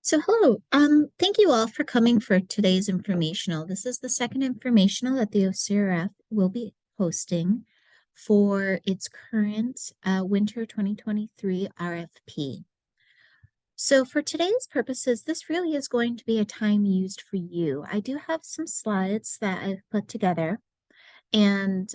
So hello, thank you all for coming for today's informational. This is the second informational that the OCRF will be hosting for its current winter 2023 RFP. So for today's purposes, this really is going to be a time used for you. I do have some slides that I've put together and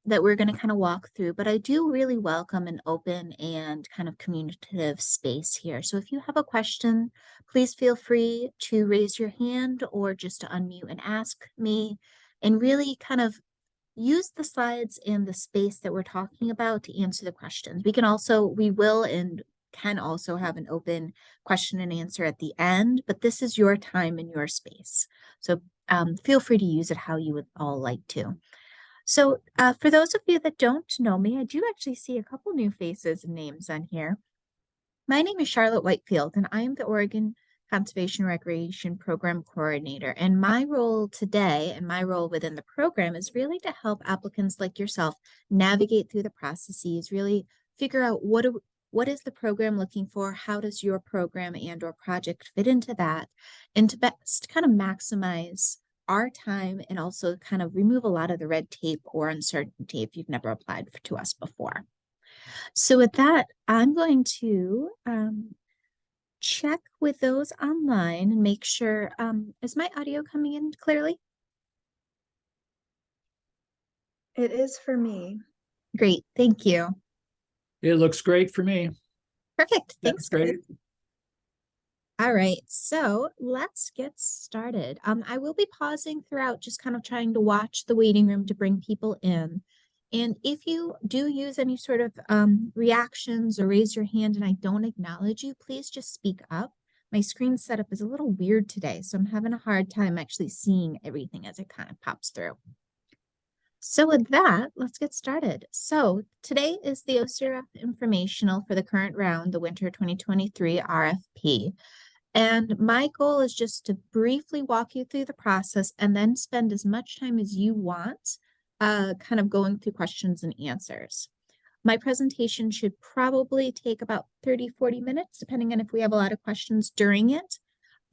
that we're going to kind of walk through, but I do really welcome an open and kind of communicative space here. So if you have a question, please feel free to raise your hand or just to unmute and ask me, and really kind of use the slides and the space that we're talking about to answer the questions. We will and can also have an open question and answer at the end, but this is your time and your space. So feel free to use it how you would all like to. So for those of you that don't know me, I do actually see a couple new faces and names on here. My name is Charlotte Whitefield, and I am the Oregon Conservation Recreation Program Coordinator. And my role today and my role within the program is really to help applicants like yourself navigate through the processes, really figure out what is the program looking for, how does your program and or project fit into that, and to best kind of maximize our time and also kind of remove a lot of the red tape or uncertainty if you've never applied to us before. So with that, I'm going to check with those online and make sure, is my audio coming in clearly? It is for me. Great, thank you. It looks great for me. Perfect, thanks. That's great. All right, so let's get started. I will be pausing throughout, just kind of trying to watch the waiting room to bring people in. And if you do use any sort of reactions or raise your hand and I don't acknowledge you, please just speak up. My screen setup is a little weird today, so I'm having a hard time actually seeing everything as it kind of pops through. So with that, let's get started. So today is the OCRF informational for the current round, the winter 2023 RFP. And my goal is just to briefly walk you through the process and then spend as much time as you want kind of going through questions and answers. My presentation should probably take about 30-40 minutes, depending on if we have a lot of questions during it.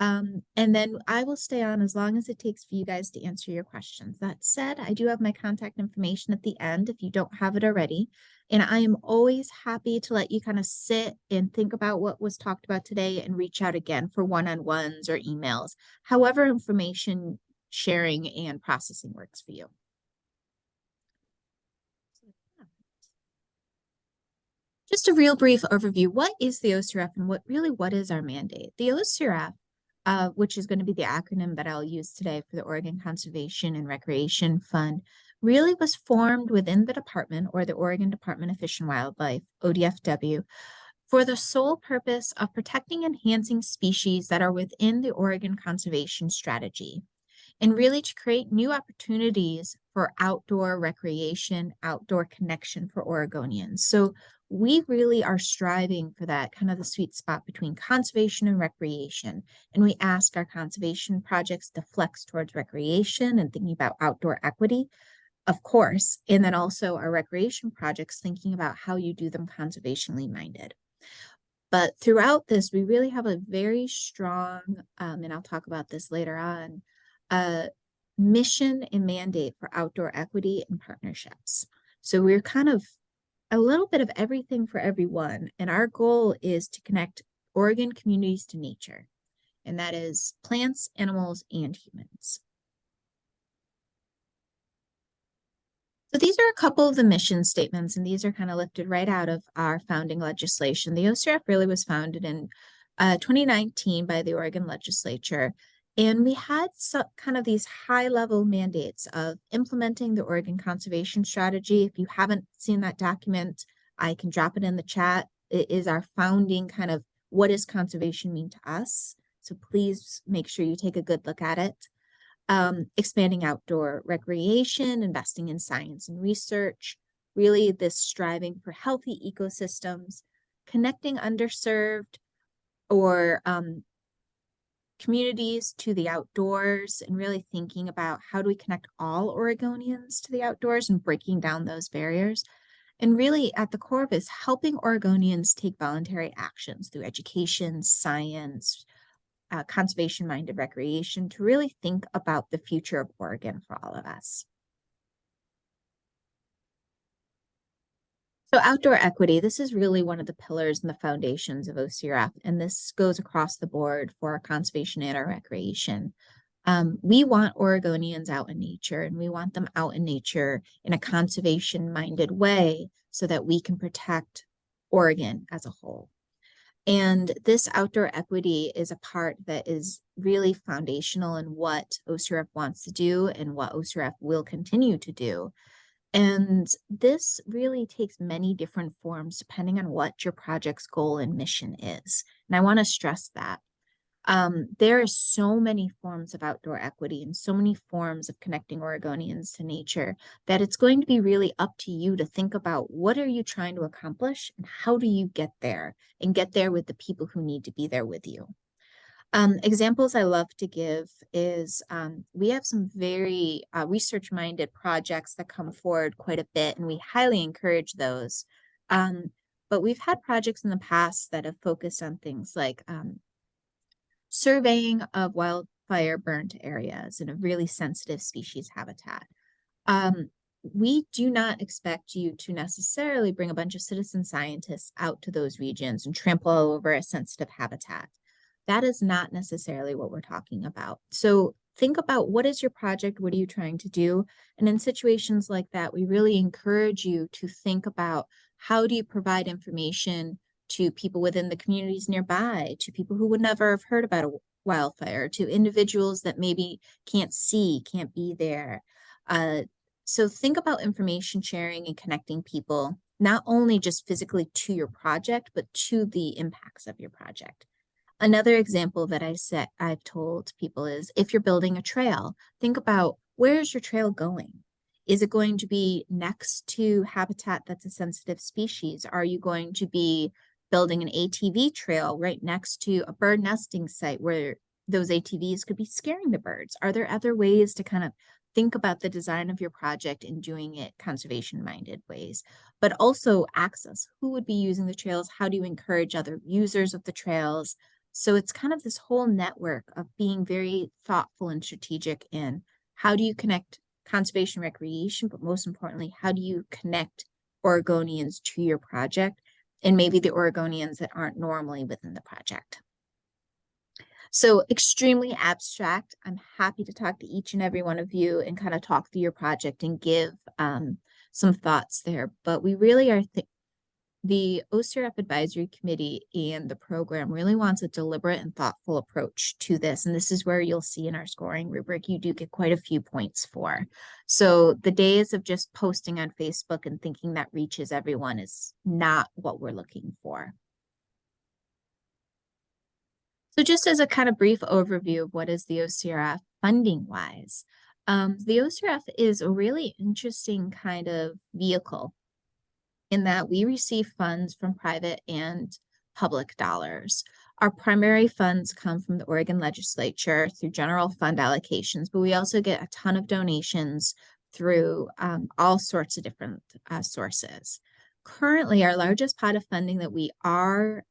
And then I will stay on as long as it takes for you guys to answer your questions. That said, I do have my contact information at the end if you don't have it already. And I am always happy to let you kind of sit and think about what was talked about today and reach out again for one-on-ones or emails, however information sharing and processing works for you. Just a real brief overview. What is the OCRF and what is our mandate? The OCRF, which is going to be the acronym that I'll use today for the Oregon Conservation and Recreation Fund, really was formed within the department, or the Oregon Department of Fish and Wildlife, ODFW, for the sole purpose of protecting and enhancing species that are within the Oregon Conservation Strategy, and really to create new opportunities for outdoor recreation, outdoor connection for Oregonians. So we really are striving for that kind of the sweet spot between conservation and recreation. And we ask our conservation projects to flex towards recreation and thinking about outdoor equity, of course, and then also our recreation projects thinking about how you do them conservationally minded. But throughout this, we really have a very strong, and I'll talk about this later on, mission and mandate for outdoor equity and partnerships. So we're kind of a little bit of everything for everyone. And our goal is to connect Oregon communities to nature. And that is plants, animals, and humans. So these are a couple of the mission statements, and these are kind of lifted right out of our founding legislation. The OCRF really was founded in 2019 by the Oregon legislature. And we had kind of these high-level mandates of implementing the Oregon Conservation Strategy. If you haven't seen that document, I can drop it in the chat. It is our founding kind of what does conservation mean to us? So please make sure you take a good look at it. Expanding outdoor recreation, investing in science and research, really this striving for healthy ecosystems, connecting underserved or communities to the outdoors, and really thinking about how do we connect all Oregonians to the outdoors and breaking down those barriers. And really at the core of it is helping Oregonians take voluntary actions through education, science, conservation-minded recreation to really think about the future of Oregon for all of us. So outdoor equity, this is really one of the pillars and the foundations of OCRF, and this goes across the board for our conservation and our recreation. We want Oregonians out in nature, and we want them out in nature in a conservation-minded way so that we can protect Oregon as a whole. And this outdoor equity is a part that is really foundational in what OCRF wants to do and what OCRF will continue to do. And this really takes many different forms depending on what your project's goal and mission is. And I want to stress that. There are so many forms of outdoor equity and so many forms of connecting Oregonians to nature that it's going to be really up to you to think about what are you trying to accomplish and how do you get there and get there with the people who need to be there with you. Examples I love to give is we have some very research-minded projects that come forward quite a bit, and we highly encourage those. But we've had projects in the past that have focused on things like surveying of wildfire burnt areas in a really sensitive species habitat. We do not expect you to necessarily bring a bunch of citizen scientists out to those regions and trample all over a sensitive habitat. That is not necessarily what we're talking about. So think about what is your project? What are you trying to do? And in situations like that, we really encourage you to think about how do you provide information to people within the communities nearby, to people who would never have heard about a wildfire, to individuals that maybe can't see, can't be there. So think about information sharing and connecting people, not only just physically to your project, but to the impacts of your project. Another example that I've told people is if you're building a trail, think about where is your trail going? Is it going to be next to habitat that's a sensitive species? Are you going to be building an ATV trail right next to a bird nesting site where those ATVs could be scaring the birds? Are there other ways to kind of think about the design of your project and doing it conservation-minded ways? But also access. Who would be using the trails? How do you encourage other users of the trails? So it's kind of this whole network of being very thoughtful and strategic in how do you connect conservation recreation, but most importantly, how do you connect Oregonians to your project and maybe the Oregonians that aren't normally within the project. So extremely abstract. I'm happy to talk to each and every one of you and kind of talk through your project and give some thoughts there. But we really are the OCRF Advisory Committee and the program really wants a deliberate and thoughtful approach to this. And this is where you'll see in our scoring rubric, you do get quite a few points for. So the days of just posting on Facebook and thinking that reaches everyone is not what we're looking for. So just as a kind of brief overview of what is the OCRF funding wise, the OCRF is a really interesting kind of vehicle in that we receive funds from private and public dollars. Our primary funds come from the Oregon legislature through general fund allocations, but we also get a ton of donations through all sorts of different sources. Currently, our largest pot of funding that we are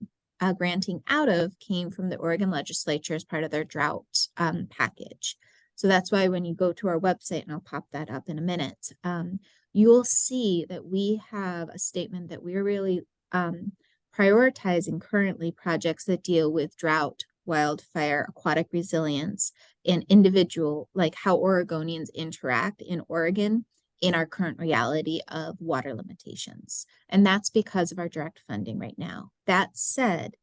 granting out of came from the Oregon legislature as part of their drought package. So that's why when you go to our website, and I'll pop that up in a minute, you'll see that we have a statement that we're really prioritizing currently projects that deal with drought, wildfire, aquatic resilience, and individual, like how Oregonians interact in Oregon in our current reality of water limitations. And that's because of our direct funding right now. That said,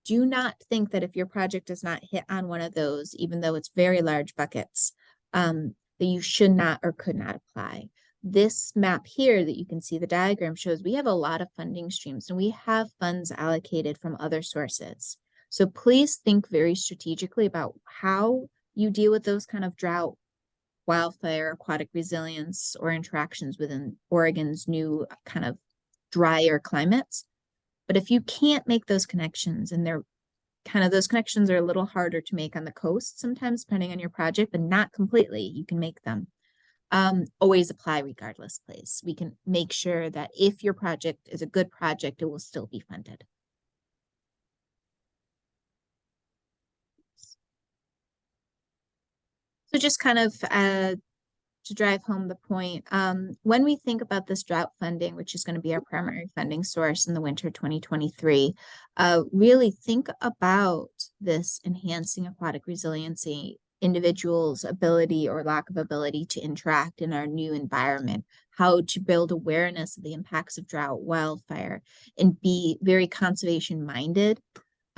do not think that if your project does not hit on one of those, even though it's very large buckets, that you should not or could not apply. This map here that you can see, the diagram shows we have a lot of funding streams and we have funds allocated from other sources. So please think very strategically about how you deal with those kind of drought, wildfire, aquatic resilience, or interactions within Oregon's new kind of drier climates. But if you can't make those connections, and those connections are a little harder to make on the coast sometimes, depending on your project, but not completely, you can make them. Always apply regardless, please. We can make sure that if your project is a good project, it will still be funded. So just kind of to drive home the point, when we think about this drought funding, which is going to be our primary funding source in the winter 2023, really think about this enhancing aquatic resiliency, individuals' ability or lack of ability to interact in our new environment, how to build awareness of the impacts of drought, wildfire, and be very conservation minded.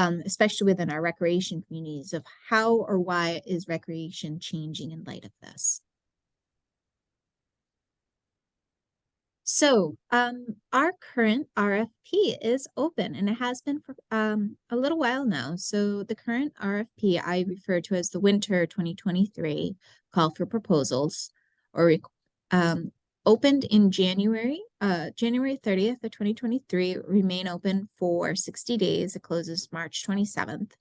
Especially within our recreation communities, of how or why is recreation changing in light of this. So our current RFP is open, and it has been for a little while now. So the current RFP I refer to as the winter 2023 call for proposals, or opened in January 30th of 2023, remain open for 60 days. It closes March 27th.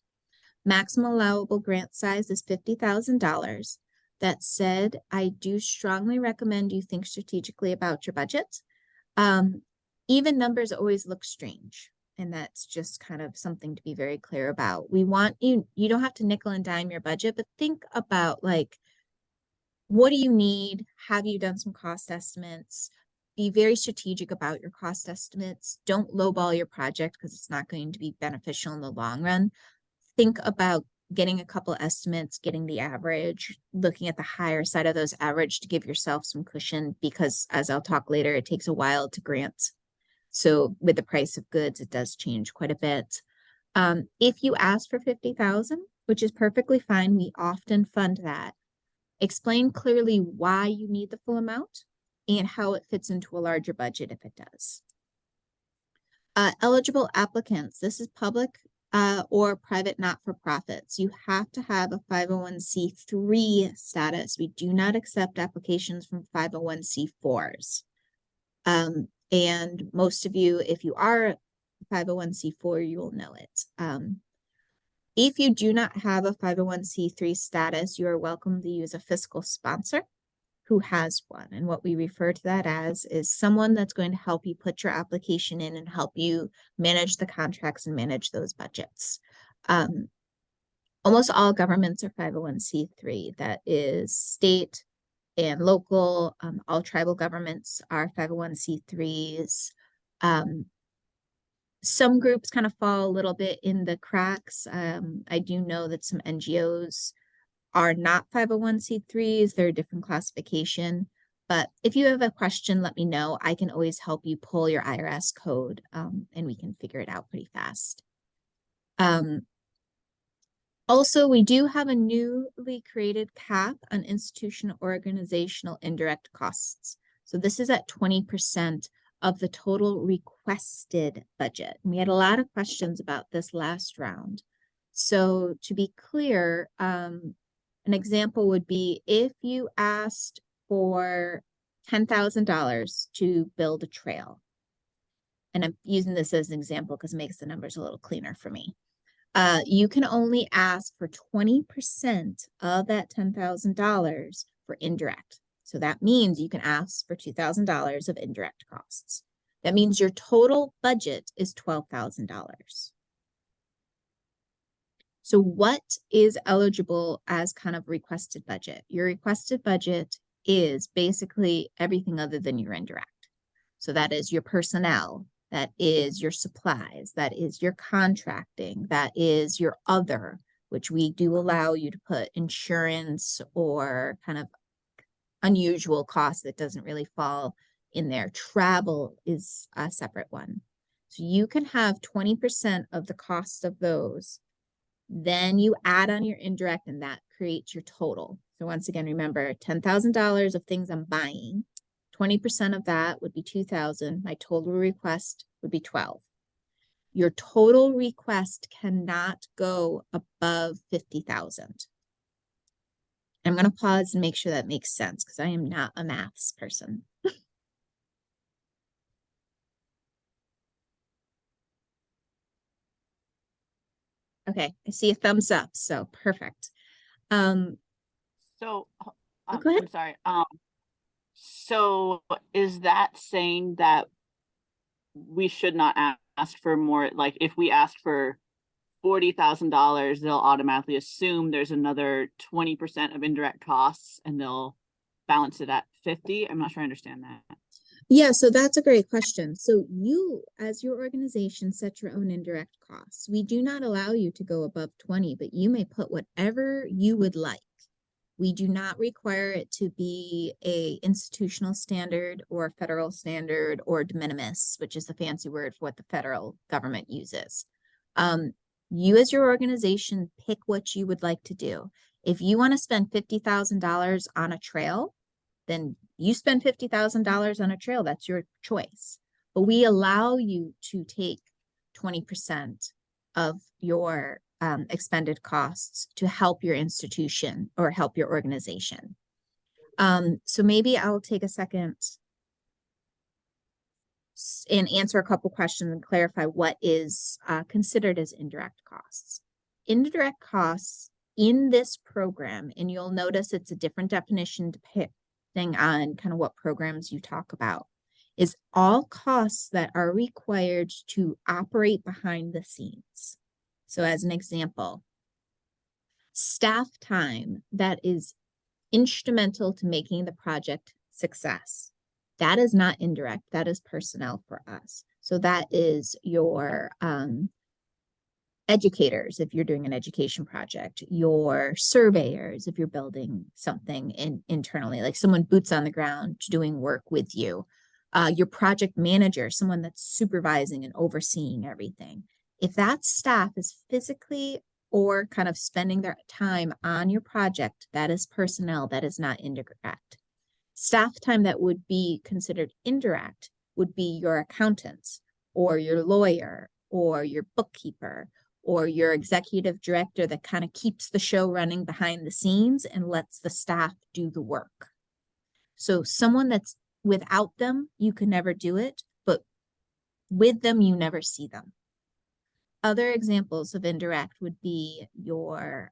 Maximum allowable grant size is $50,000. That said, I do strongly recommend you think strategically about your budget. Even numbers always look strange, and that's just kind of something to be very clear about. We want you don't have to nickel and dime your budget, but think about, like, what do you need? Have you done some cost estimates? Be very strategic about your cost estimates. Don't lowball your project because it's not going to be beneficial in the long run. Think about getting a couple estimates, getting the average, looking at the higher side of those average to give yourself some cushion, because as I'll talk later, it takes a while to grant. So with the price of goods, it does change quite a bit. If you ask for 50,000, which is perfectly fine, we often fund that. Explain clearly why you need the full amount and how it fits into a larger budget if it does. Eligible applicants, this is public or private not-for-profits. You have to have a 501c3 status. We do not accept applications from 501c4s. And most of you, if you are a 501c4, you will know it. If you do not have a 501c3 status, you are welcome to use a fiscal sponsor who has one. And what we refer to that as is someone that's going to help you put your application in and help you manage the contracts and manage those budgets. Almost all governments are 501c3. That is state and local. All tribal governments are 501c3s. Some groups kind of fall a little bit in the cracks. I do know that some NGOs are not 501c3s. They're a different classification. But if you have a question, let me know. I can always help you pull your IRS code, and we can figure it out pretty fast. Also, we do have a newly created cap on institutional organizational indirect costs. So this is at 20% of the total requested budget. And we had a lot of questions about this last round. So to be clear, an example would be if you asked for $10,000 to build a trail. And I'm using this as an example because it makes the numbers a little cleaner for me. You can only ask for 20% of that $10,000 for indirect. So that means you can ask for $2,000 of indirect costs. That means your total budget is $12,000. So what is eligible as kind of requested budget? Your requested budget is basically everything other than your indirect. So that is your personnel, that is your supplies, that is your contracting, that is your other, which we do allow you to put insurance or kind of unusual costs that doesn't really fall in there. Travel is a separate one. So you can have 20% of the cost of those. Then you add on your indirect, and that creates your total. So once again, remember, $10,000 of things I'm buying. 20% of that would be $2,000. My total request would be $12,000. Your total request cannot go above $50,000. I'm going to pause and make sure that makes sense because I am not a maths person. Okay, I see a thumbs up, so perfect. So, go ahead. I'm sorry. So is that saying that we should not ask for more? Like if we ask for $40,000, they'll automatically assume there's another 20% of indirect costs and they'll balance it at 50. I'm not sure I understand that. Yeah, so that's a great question. So you, as your organization, set your own indirect costs. We do not allow you to go above 20, but you may put whatever you would like. We do not require it to be a institutional standard or federal standard or de minimis, which is the fancy word for what the federal government uses. You as your organization pick what you would like to do. If you want to spend $50,000 on a trail, then you spend $50,000 on a trail. That's your choice. But we allow you to take 20% of your expended costs to help your institution or help your organization. So maybe I'll take a second and answer a couple questions and clarify what is considered as indirect costs. Indirect costs in this program, and you'll notice it's a different definition depending on kind of what programs you talk about, is all costs that are required to operate behind the scenes. So as an example, staff time that is instrumental to making the project success. That is not indirect, that is personnel for us. So that is your educators, if you're doing an education project, your surveyors, if you're building something internally, like someone boots on the ground doing work with you, your project manager, someone that's supervising and overseeing everything. If that staff is physically or kind of spending their time on your project, that is personnel, that is not indirect. Staff time that would be considered indirect would be your accountant or your lawyer or your bookkeeper or your executive director that kind of keeps the show running behind the scenes and lets the staff do the work. So someone that's without them, you can never do it, but with them, you never see them. Other examples of indirect would be your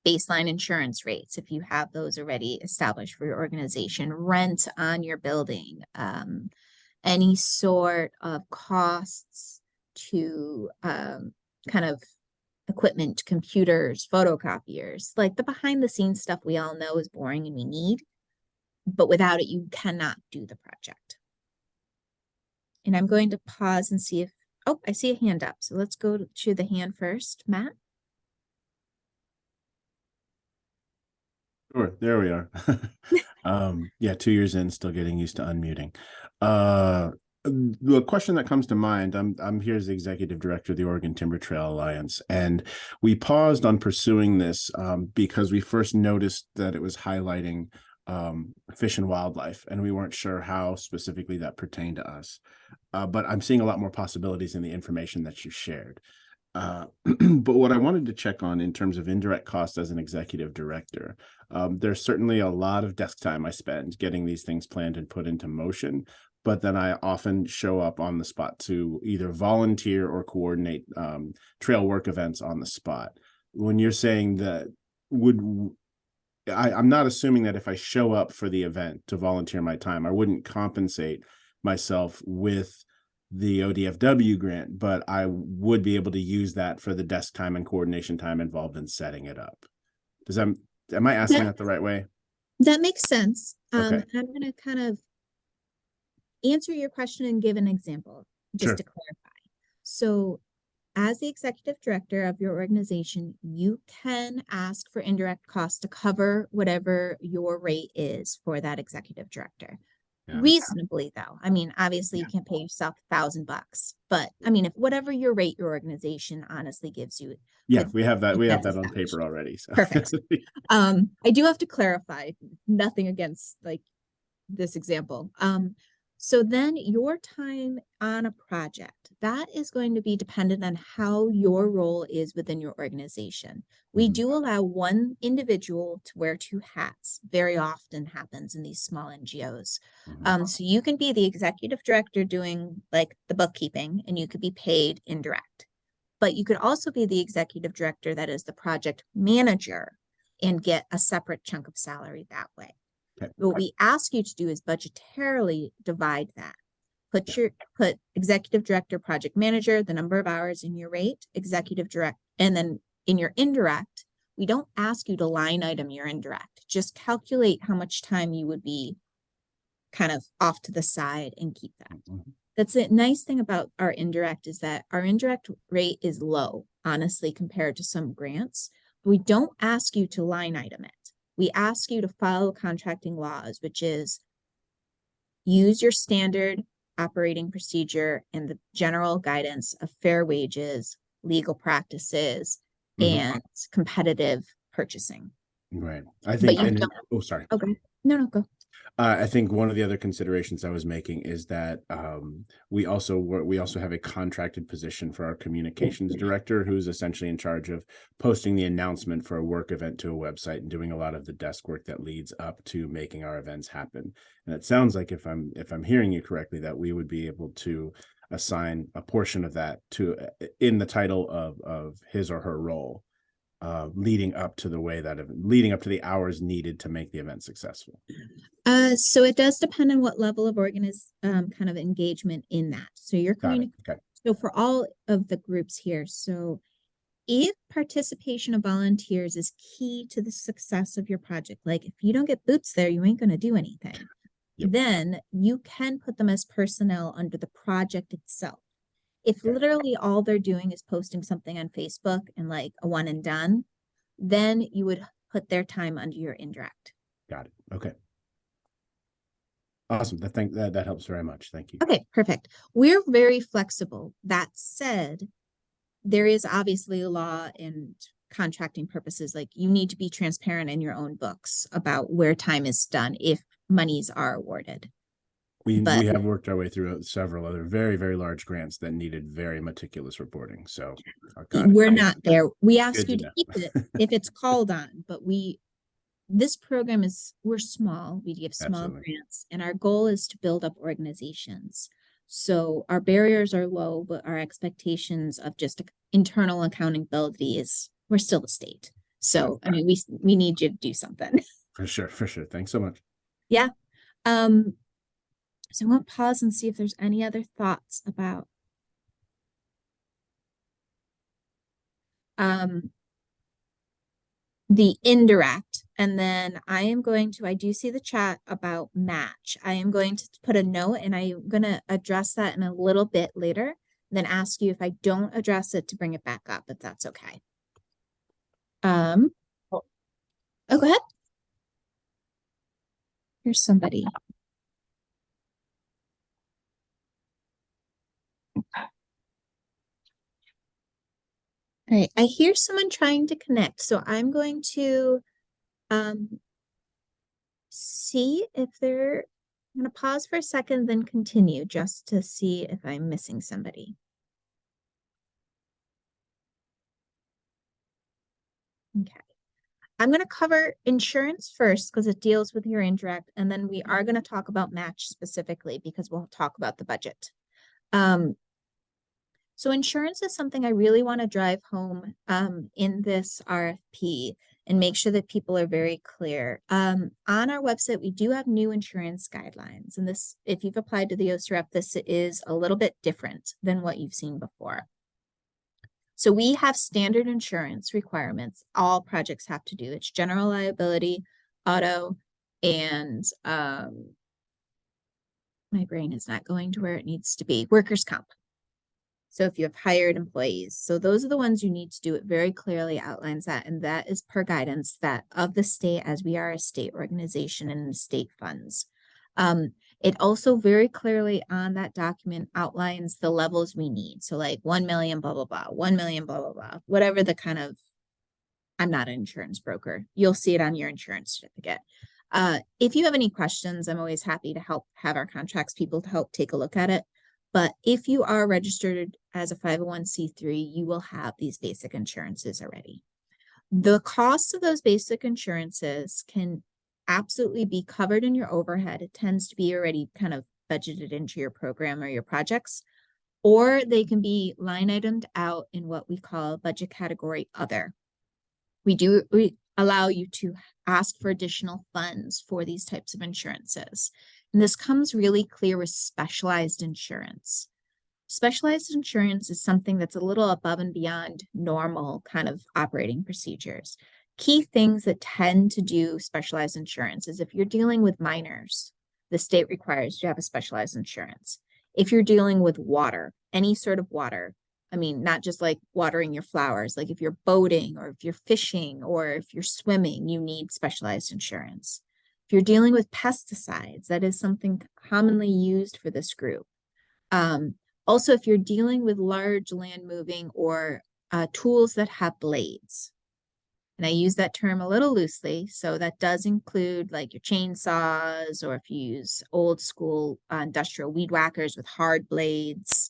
baseline insurance rates, if you have those already established for your organization, rent on your building, any sort of costs to kind of equipment, computers, photocopiers, like the behind the scenes stuff we all know is boring and we need, but without it, you cannot do the project. And I'm going to pause and see if, oh, I see a hand up. So let's go to the hand first, Matt. Sure, there we are. Yeah, 2 years in, still getting used to unmuting. The question that comes to mind, I'm here as the executive director of the Oregon Timber Trail Alliance, and we paused on pursuing this because we first noticed that it was highlighting fish and wildlife, and we weren't sure how specifically that pertained to us. But I'm seeing a lot more possibilities in the information that you shared. But what I wanted to check on in terms of indirect costs as an executive director, there's certainly a lot of desk time I spend getting these things planned and put into motion, but then I often show up on the spot to either volunteer or coordinate trail work events on the spot. When you're saying that, I'm not assuming that if I show up for the event to volunteer my time, I wouldn't compensate myself with the ODFW grant, but I would be able to use that for the desk time and coordination time involved in setting it up. Am I asking that the right way? That makes sense. Okay. I'm going to kind of answer your question and give an example just Sure. to clarify. So as the executive director of your organization, you can ask for indirect costs to cover whatever your rate is for that executive director. Yeah. Reasonably, though. I mean, obviously you can't pay yourself $1,000, but I mean, if whatever your rate your organization honestly gives you. Yeah, we have that. We have that's that on established. paper already. So. Perfect. I do have to clarify, nothing against like this example. So then your time on a project, that is going to be dependent on how your role is within your organization. We do allow one individual to wear two hats. Very often happens in these small NGOs. So you can be the executive director doing like the bookkeeping and you could be paid indirect. But you could also be the executive director that is the project manager and get a separate chunk of salary that way. Okay. What we ask you to do is budgetarily divide that. put executive director, project manager, the number of hours in your rate, executive direct, and then in your indirect, we don't ask you to line item your indirect. Just calculate how much time you would be kind of off to the side and keep that. Mhm. That's the nice thing about our indirect is that our indirect rate is low, honestly, compared to some grants. We don't ask you to line item it. We ask you to follow contracting laws, which is use your standard operating procedure and the general guidance of fair wages, legal practices, Mhm. and competitive purchasing. Right. I But think, you and, don't. oh, sorry. Okay. No, go. I think one of the other considerations I was making is that we also have a contracted position for our communications director, who's essentially in charge of posting the announcement for a work event to a website and doing a lot of the desk work that leads up to making our events happen. And it sounds like, if I'm hearing you correctly, that we would be able to assign a portion of that to in the title of his or her role, leading up to the hours needed to make the event successful. So it does depend on what level of kind of engagement in that. So your Got it. community. Okay. So for all of the groups here, so if participation of volunteers is key to the success of your project, like if you don't get boots there, you ain't going to do anything. Yep. Then you can put them as personnel under the project itself. If Okay. literally all they're doing is posting something on Facebook and like a one and done, then you would put their time under your indirect. Got it. Okay. Awesome. That helps very much. Thank you. Okay, perfect. We're very flexible. That said, there is obviously a law and contracting purposes, like you need to be transparent in your own books about where time is done if monies are awarded. We But have worked our way through several other very, very large grants that needed very meticulous reporting. So got it. we're not there. We ask Good you to to know. keep it if it's called on, but this program we're small, we give small Absolutely. grants, and our goal is to build up organizations. So our barriers are low, but our expectations of just internal accountability we're still the state. So, I mean, we need you to do something. For sure. Thanks so much. Yeah. So I want to pause and see if there's any other thoughts about the indirect. And then I do see the chat about match. I am going to put a note and I'm going to address that in a little bit later, then ask you if I don't address it to bring it back up, if that's okay. Oh, go ahead. Here's somebody. All right, I hear someone trying to connect, so I'm going to see if I'm going to pause for a second, then continue just to see if I'm missing somebody. Okay. I'm going to cover insurance first because it deals with your indirect, and then we are going to talk about match specifically because we'll talk about the budget. So insurance is something I really want to drive home in this RFP and make sure that people are very clear. On our website, we do have new insurance guidelines. And this, if you've applied to the OCRF, this is a little bit different than what you've seen before. So we have standard insurance requirements all projects have to do. It's general liability, auto, and my brain is not going to where it needs to be, workers' comp. So if you have hired employees, so those are the ones you need to do. It very clearly outlines that, and that is per guidance that of the state, as we are a state organization and the state funds. It also very clearly on that document outlines the levels we need. So like 1 million, blah, blah, blah, 1 million, blah, blah, blah, whatever the kind of, I'm not an insurance broker. You'll see it on your insurance certificate. If you have any questions, I'm always happy to have our contracts people to help take a look at it. But if you are registered as a 501c3, you will have these basic insurances already. The costs of those basic insurances can absolutely be covered in your overhead. It tends to be already kind of budgeted into your program or your projects, or they can be line itemed out in what we call budget category other. We allow you to ask for additional funds for these types of insurances. And this comes really clear with specialized insurance. Specialized insurance is something that's a little above and beyond normal kind of operating procedures. Key things that tend to do specialized insurance is if you're dealing with minors, the state requires you have a specialized insurance. If you're dealing with water, any sort of water, I mean, not just like watering your flowers, like if you're boating or if you're fishing or if you're swimming, you need specialized insurance. If you're dealing with pesticides, that is something commonly used for this group. Also, if you're dealing with large land moving or tools that have blades, and I use that term a little loosely, so that does include like your chainsaws, or if you use old school industrial weed whackers with hard blades,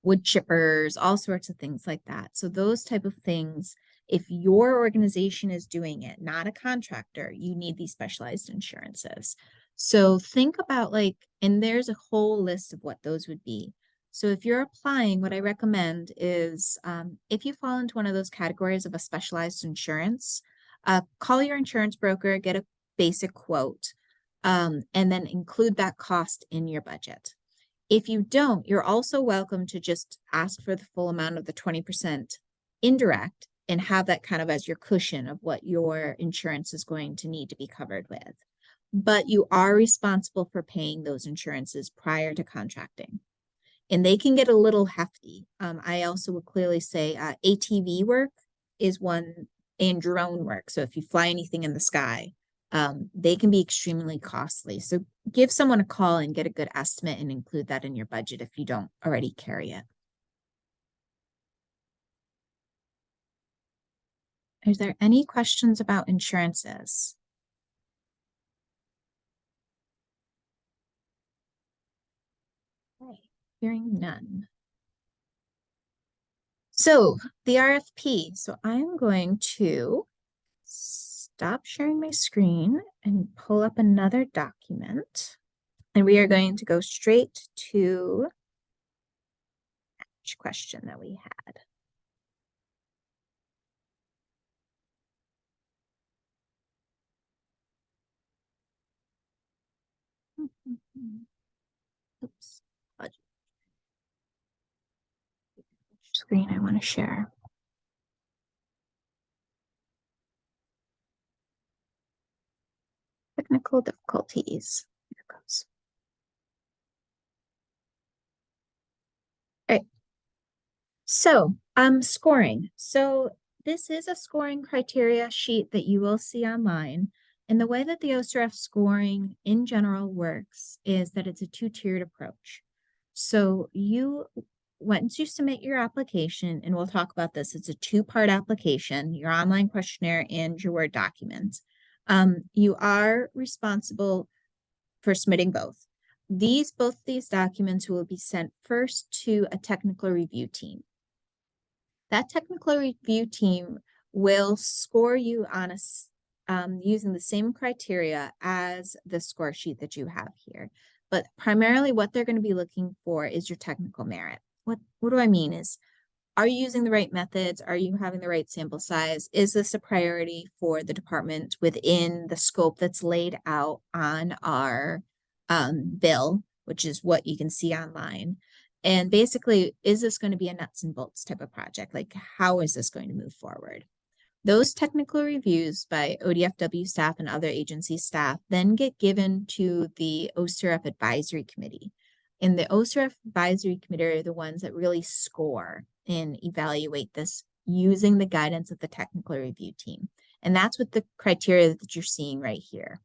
wood chippers, all sorts of things like that. So those type of things, if your organization is doing it, not a contractor, you need these specialized insurances. So think about like, and there's a whole list of what those would be. So if you're applying, what I recommend is if you fall into one of those categories of a specialized insurance, call your insurance broker, get a basic quote, and then include that cost in your budget. If you don't, you're also welcome to just ask for the full amount of the 20% indirect and have that kind of as your cushion of what your insurance is going to need to be covered with. But you are responsible for paying those insurances prior to contracting. And they can get a little hefty. I also would clearly say ATV work is one, and drone work. So if you fly anything in the sky, they can be extremely costly. So give someone a call and get a good estimate and include that in your budget if you don't already carry it. Is there any questions about insurances? Okay, hearing none. So the RFP. So I'm going to stop sharing my screen and pull up another document. And we are going to go straight to each question that we had. Oops. Screen I want to share. Technical difficulties. Here it goes. All right. So, scoring. So this is a scoring criteria sheet that you will see online. And the way that the OCRF scoring in general works is that it's a two-tiered approach. So once you submit your application, and we'll talk about this, it's a two-part application, your online questionnaire and your Word document. You are responsible for submitting both. Both these documents will be sent first to a technical review team. That technical review team will score you on using the same criteria as the score sheet that you have here. But primarily what they're going to be looking for is your technical merit. What do I mean is, are you using the right methods? Are you having the right sample size? Is this a priority for the department within the scope that's laid out on our bill, which is what you can see online? And basically, is this going to be a nuts and bolts type of project? Like, how is this going to move forward? Those technical reviews by ODFW staff and other agency staff then get given to the OCRF Advisory Committee. And the OCRF Advisory Committee are the ones that really score and evaluate this using the guidance of the technical review team. And that's what the criteria that you're seeing right here.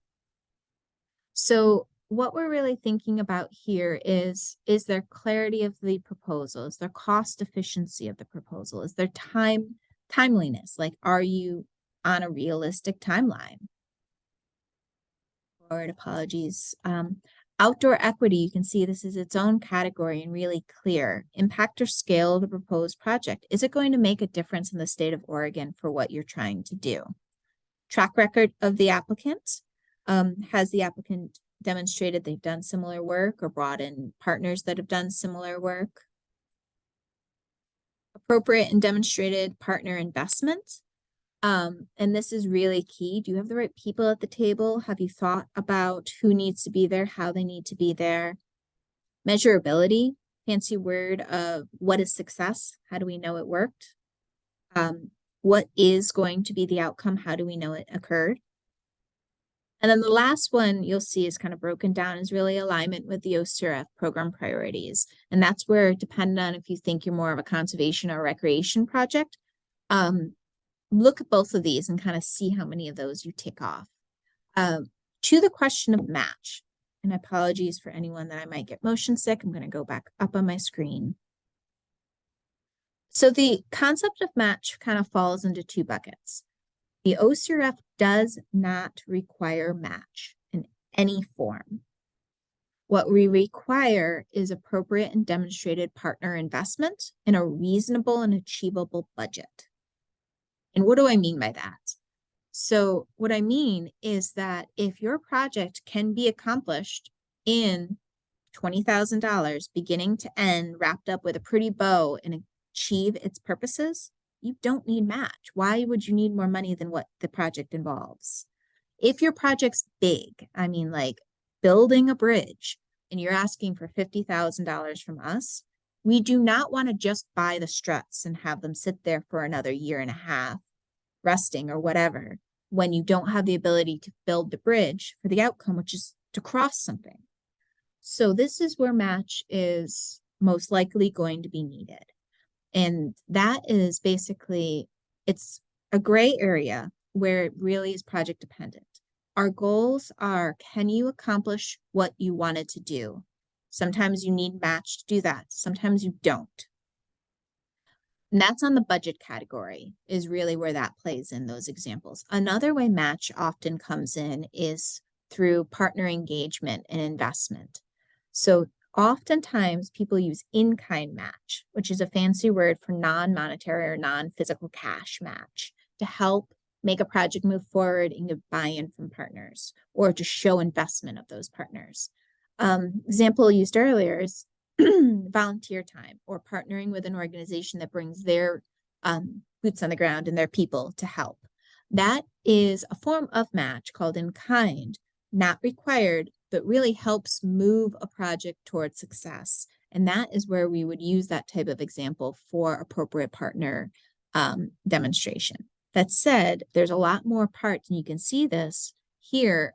So what we're really thinking about here is there clarity of the proposal? Is there cost efficiency of the proposal? Is there timeliness? Like, are you on a realistic timeline? Forward apologies. Outdoor equity, you can see this is its own category and really clear. Impact or scale of the proposed project. Is it going to make a difference in the state of Oregon for what you're trying to do? Track record of the applicant. Has the applicant demonstrated they've done similar work or brought in partners that have done similar work? Appropriate and demonstrated partner investment. And this is really key. Do you have the right people at the table? Have you thought about who needs to be there, how they need to be there? Measurability, fancy word of what is success? How do we know it worked? What is going to be the outcome? How do we know it occurred? And then the last one you'll see is kind of broken down is really alignment with the OCRF program priorities. And that's where, depending on if you think you're more of a conservation or recreation project, look at both of these and kind of see how many of those you tick off. To the question of match, and apologies for anyone that I might get motion sick, I'm going to go back up on my screen. So the concept of match kind of falls into two buckets. The OCRF does not require match in any form. What we require is appropriate and demonstrated partner investment in a reasonable and achievable budget. And what do I mean by that? So what I mean is that if your project can be accomplished in $20,000 beginning to end, wrapped up with a pretty bow and achieve its purposes, you don't need match. Why would you need more money than what the project involves? If your project's big, I mean like building a bridge, and you're asking for $50,000 from us, we do not want to just buy the struts and have them sit there for another year and a half, resting or whatever, when you don't have the ability to build the bridge for the outcome, which is to cross something. So this is where match is most likely going to be needed. And that is basically, it's a gray area where it really is project dependent. Our goals are, can you accomplish what you wanted to do? Sometimes you need match to do that. Sometimes you don't. And that's on the budget category is really where that plays in those examples. Another way match often comes in is through partner engagement and investment. So oftentimes people use in-kind match, which is a fancy word for non-monetary or non-physical cash match, to help make a project move forward and get buy-in from partners or to show investment of those partners. Example used earlier is volunteer time or partnering with an organization that brings their boots on the ground and their people to help. That is a form of match called in kind, not required, but really helps move a project towards success. And that is where we would use that type of example for appropriate partner demonstration. That said, there's a lot more parts, and you can see this here,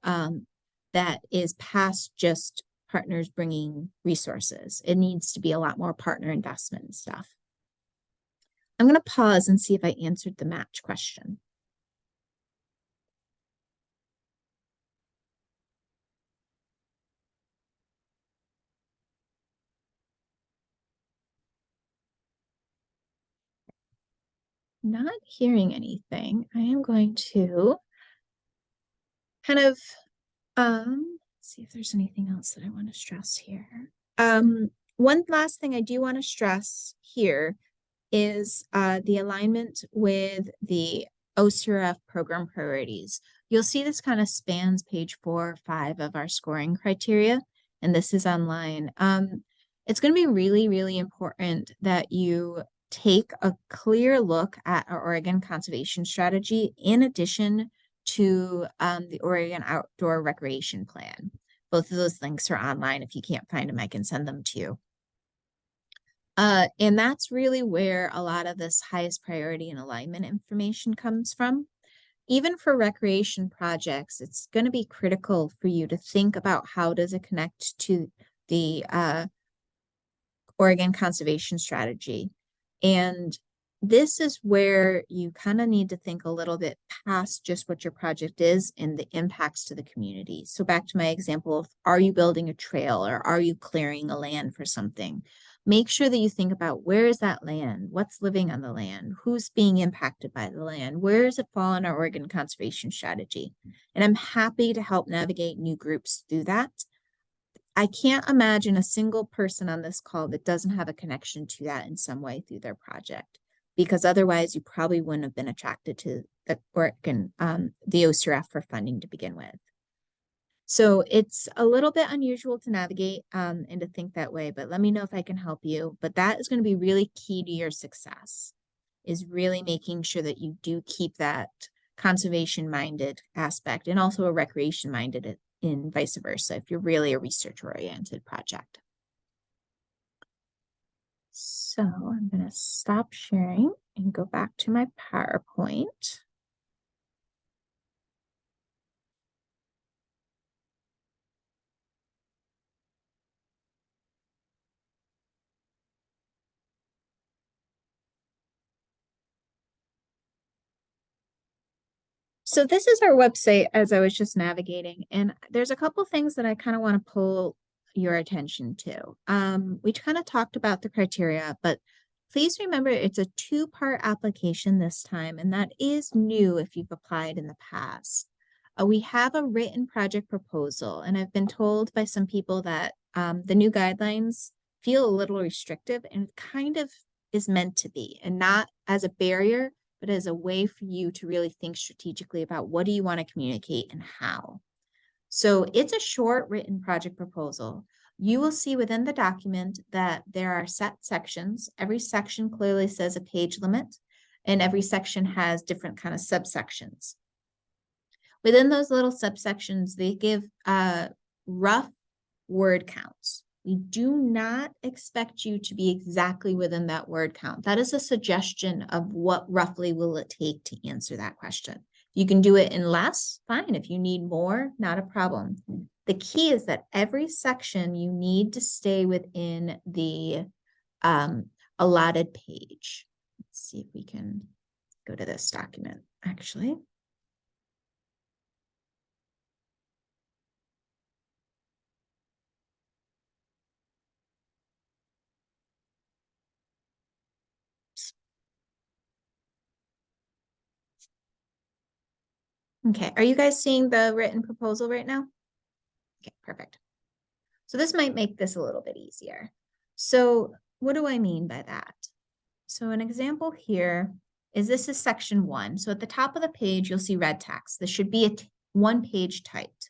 that is past just partners bringing resources. It needs to be a lot more partner investment and stuff. I'm going to pause and see if I answered the match question. Not hearing anything, I am going to kind of see if there's anything else that I want to stress here. One last thing I do want to stress here is the alignment with the OCRF program priorities. You'll see this kind of spans page 4 or 5 of our scoring criteria, and this is online. It's going to be really, really important that you take a clear look at our Oregon conservation strategy in addition to the Oregon Outdoor Recreation Plan. Both of those links are online. If you can't find them, I can send them to you. And that's really where a lot of this highest priority and alignment information comes from. Even for recreation projects, it's going to be critical for you to think about how does it connect to the Oregon conservation strategy. And this is where you kind of need to think a little bit past just what your project is and the impacts to the community. So back to my example of, are you building a trail or are you clearing a land for something? Make sure that you think about, where is that land? What's living on the land? Who's being impacted by the land? Where does it fall in our Oregon conservation strategy? And I'm happy to help navigate new groups through that. I can't imagine a single person on this call that doesn't have a connection to that in some way through their project, because otherwise you probably wouldn't have been attracted to the Oregon, the OCRF for funding to begin with. So it's a little bit unusual to navigate and to think that way, but let me know if I can help you. But that is going to be really key to your success. is really making sure that you do keep that conservation minded aspect and also a recreation minded in vice versa if you're really a research oriented project. So I'm going to stop sharing and go back to my PowerPoint. So this is our website as I was just navigating, and there's a couple things that I kind of want to pull your attention to. We kind of talked about the criteria, but please remember it's a two-part application this time, and that is new if you've applied in the past. We have a written project proposal, and I've been told by some people that the new guidelines feel a little restrictive, and it kind of is meant to be, and not as a barrier, but as a way for you to really think strategically about what do you want to communicate and how. So it's a short written project proposal. You will see within the document that there are set sections. Every section clearly says a page limit, and every section has different kind of subsections. Within those little subsections, they give rough word counts. We do not expect you to be exactly within that word count. That is a suggestion of what roughly will it take to answer that question. You can do it in less, fine. If you need more, not a problem. The key is that every section you need to stay within the allotted page. Let's see if we can go to this document, actually. Okay, are you guys seeing the written proposal right now? Okay, perfect. So this might make this a little bit easier. So what do I mean by that? So an example here is this is section 1. So at the top of the page, you'll see red text. This should be a one-page typed.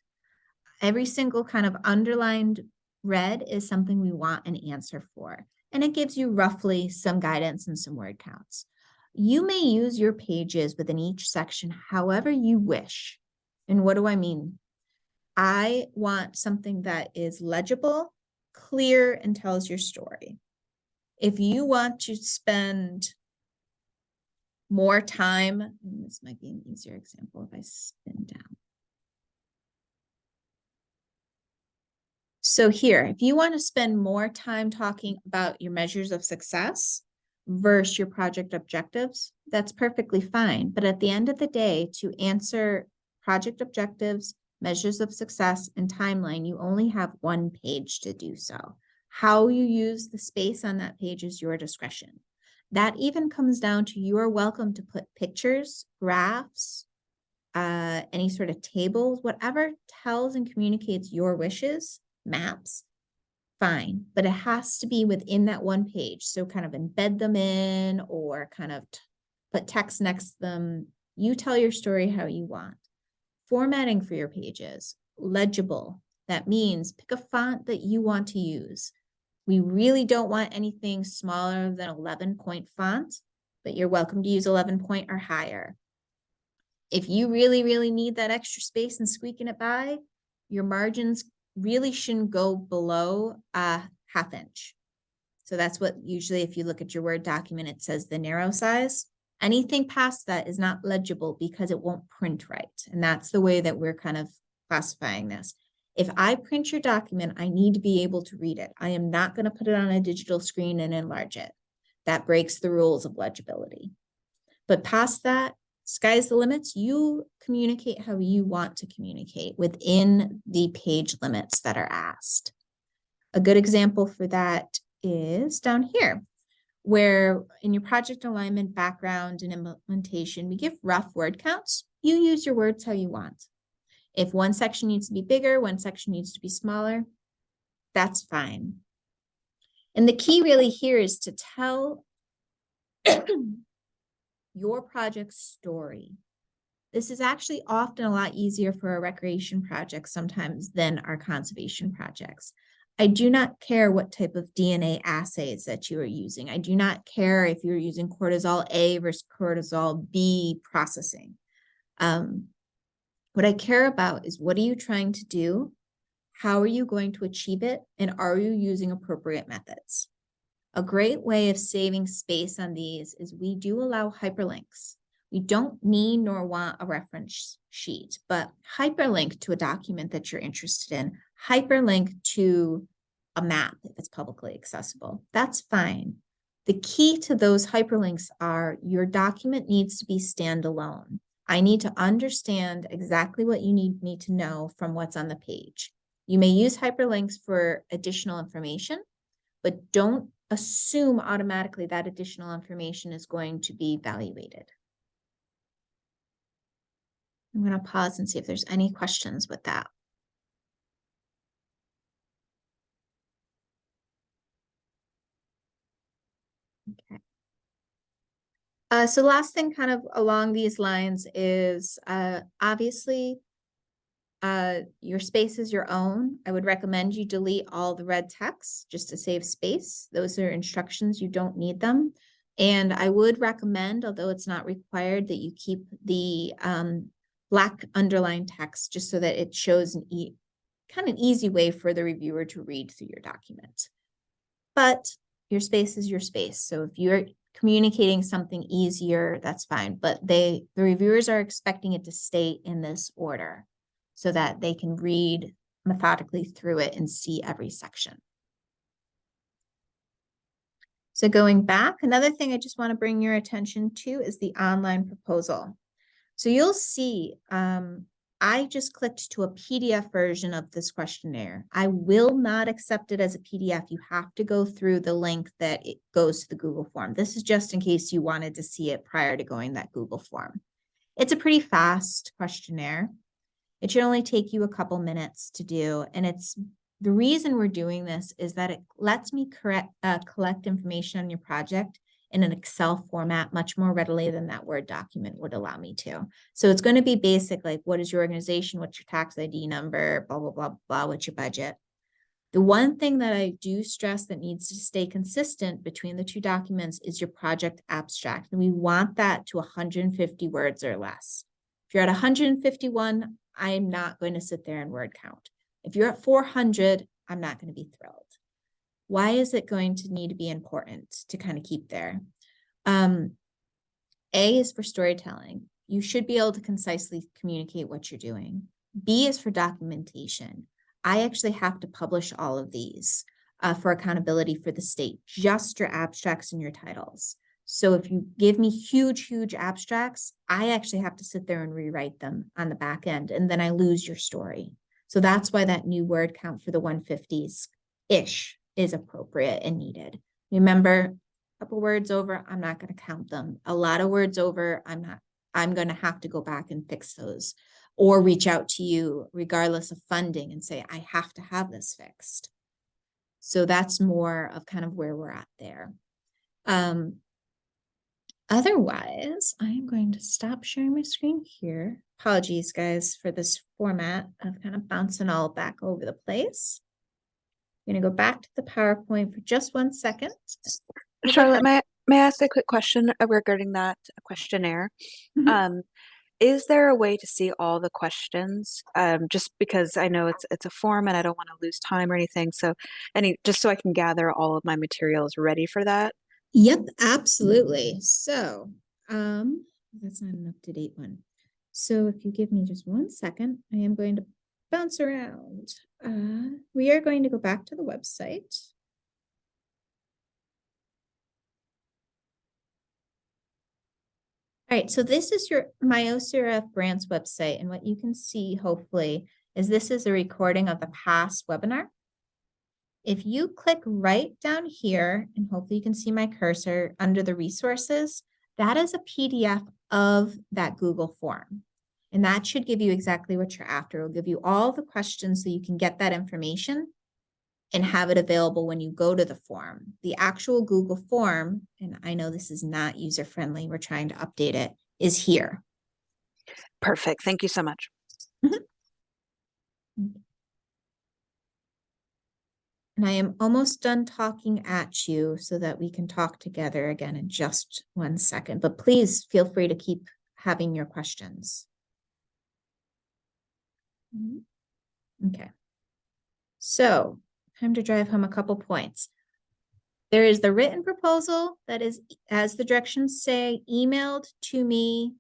Every single kind of underlined red is something we want an answer for. And it gives you roughly some guidance and some word counts. You may use your pages within each section however you wish. And what do I mean? I want something that is legible, clear, and tells your story. If you want to spend more time, and this might be an easier example if I spin down. So here, if you want to spend more time talking about your measures of success versus your project objectives, that's perfectly fine. But at the end of the day, to answer project objectives, measures of success, and timeline, you only have one page to do so. How you use the space on that page is your discretion. That even comes down to you are welcome to put pictures, graphs, any sort of tables, whatever tells and communicates your wishes, maps, fine, but it has to be within that one page. So kind of embed them in or kind of put text next to them. You tell your story how you want. Formatting for your pages, legible. That means pick a font that you want to use. We really don't want anything smaller than 11-point font, but you're welcome to use 11-point or higher. If you really, really need that extra space and squeaking it by, your margins really shouldn't go below a ½ inch. So that's what usually, if you look at your Word document, it says the narrow size. Anything past that is not legible because it won't print right. And that's the way that we're kind of classifying this. If I print your document, I need to be able to read it. I am not going to put it on a digital screen and enlarge it. That breaks the rules of legibility. But past that, sky's the limits. You communicate how you want to communicate within the page limits that are asked. A good example for that is down here, where in your project alignment, background, and implementation, we give rough word counts. You use your words how you want. If one section needs to be bigger, one section needs to be smaller, that's fine. And the key really here is to tell your project's story. This is actually often a lot easier for a recreation project sometimes than our conservation projects. I do not care what type of DNA assays that you are using. I do not care if you're using cortisol A versus cortisol B processing. What I care about is, what are you trying to do? How are you going to achieve it? And are you using appropriate methods? A great way of saving space on these is we do allow hyperlinks. We don't need nor want a reference sheet, but hyperlink to a document that you're interested in, hyperlink to a map if it's publicly accessible. That's fine. The key to those hyperlinks are your document needs to be standalone. I need to understand exactly what you need me to know from what's on the page. You may use hyperlinks for additional information, but don't assume automatically that additional information is going to be evaluated. I'm going to pause and see if there's any questions with that. Okay. So last thing kind of along these lines is obviously your space is your own. I would recommend you delete all the red text just to save space. Those are instructions, you don't need them. And I would recommend, although it's not required, that you keep the black underlined text just so that it shows kind of an easy way for the reviewer to read through your document. But your space is your space. So if you're communicating something easier, that's fine. But the reviewers are expecting it to stay in this order so that they can read methodically through it and see every section. So going back, another thing I just want to bring your attention to is the online proposal. So you'll see, I just clicked to a PDF version of this questionnaire. I will not accept it as a PDF. You have to go through the link that it goes to the Google form. This is just in case you wanted to see it prior to going that Google form. It's a pretty fast questionnaire. It should only take you a couple minutes to do. And it's the reason we're doing this is that it lets me collect information on your project in an Excel format much more readily than that Word document would allow me to. So it's going to be basic, like what is your organization, what's your tax ID number, blah, blah, blah, blah, what's your budget. The one thing that I do stress that needs to stay consistent between the two documents is your project abstract. And we want that to 150 words or less. If you're at 151, I'm not going to sit there and word count. If you're at 400, I'm not going to be thrilled. Why is it going to need to be important to kind of keep there? A is for storytelling. You should be able to concisely communicate what you're doing. B is for documentation. I actually have to publish all of these for accountability for the state, just your abstracts and your titles. So if you give me huge, huge abstracts, I actually have to sit there and rewrite them on the back end, and then I lose your story. So that's why that new word count for the 150s-ish is appropriate and needed. Remember, a couple words over, I'm not going to count them. A lot of words over, I'm going to have to go back and fix those or reach out to you regardless of funding and say, I have to have this fixed. So that's more of kind of where we're at there. Otherwise, I am going to stop sharing my screen here. Apologies, guys, for this format of kind of bouncing all back over the place. I'm going to go back to the PowerPoint for just 1 second. Charlotte, may I ask a quick question regarding that questionnaire? Mhm. Is there a way to see all the questions? Just because I know it's a form and I don't want to lose time or anything. So just so I can gather all of my materials ready for that. Yep, absolutely. So, that's not an up-to-date one. So if you give me just 1 second, I am going to bounce around. We are going to go back to the website. All right, so this is my OCRF grants website, and what you can see, hopefully, is this is a recording of the past webinar. If you click right down here, and hopefully you can see my cursor under the resources, that is a PDF of that Google form. And that should give you exactly what you're after. It'll give you all the questions so you can get that information and have it available when you go to the form. The actual Google form, and I know this is not user-friendly, we're trying to update it, is here. Perfect. Thank you so much. Mhm. And I am almost done talking at you so that we can talk together again in just 1 second, but please feel free to keep having your questions. Okay. So, time to drive home a couple points. There is the written proposal that is, as the directions say, emailed to me